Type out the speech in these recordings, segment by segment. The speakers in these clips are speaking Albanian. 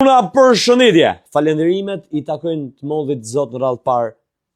Una për shëndetje, falenderimet I takojnë të modhit zot në radhë parë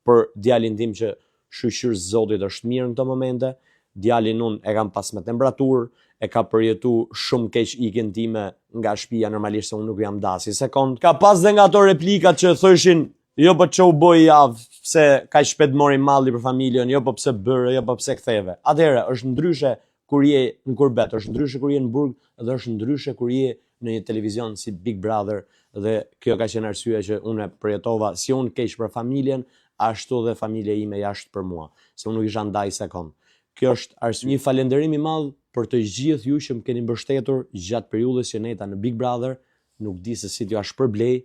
për djalin tim që shqyr zotit është mirë në këto momente. Djalin unë e kam pas me temperaturë, e ka përjetu shumë keq ikjen time nga shtëpia, normalisht se unë nuk jam dasi sekond. Ka pas dhe nga ato replikat që thëshin, jo po që u boj javë, pse ka shpet mori malli për familjen, jo po pse bërë, jo po pse ktheve. Atëherë, është ndryshe kur je në kurbet, është ndryshe kur je në burg, dhe është ndryshe kur je në një televizion si Big Brother, dhe kjo ka qenë arsyeja që unë përjetova si unë keq për familjen, ashtu dhe familja ime jashtë për mua, se unë nuk isha ndaj sekond. Kjo është arsye. Një falënderim I madh për të gjithë ju që më keni mbështetur gjatë periudhës që neta në Big Brother, nuk di se si t'ju shpërblej.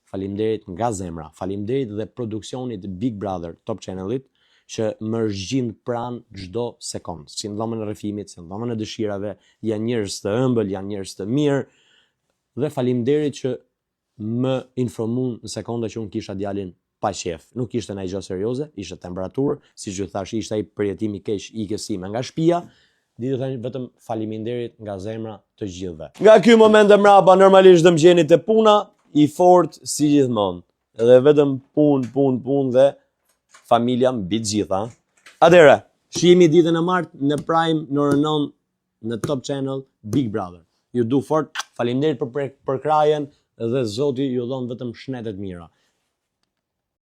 Faleminderit nga zemra. Faleminderit dhe produksionit Big Brother Top Channelit që më zgjidh pranë çdo sekond, si në dhomën e rrëfimit, si në dhomën e dëshirave, janë njerëz të ëmbël, janë njerëz të mirë. Dhe faleminderit që më informuan në sekonda që unë kisha djalin pa qef. Nuk ishte ndaj gjë serioze, ishte temperaturë, siç ju thash, ishte ai përjetimi I keq ikjes ime nga shtëpia. Ditë tani vetëm faleminderit nga zemra të gjithëve. Nga ky moment e mrapa normalisht do më gjeni te puna I fort si gjithmonë. Edhe vetëm punë dhe familja mbi të gjitha. Atëherë, shihemi ditën e martë në Prime në orën 9 në Top Channel Big Brother. Ju du fort, faleminderit për krajen dhe Zoti ju dhon vetëm shnetet mira.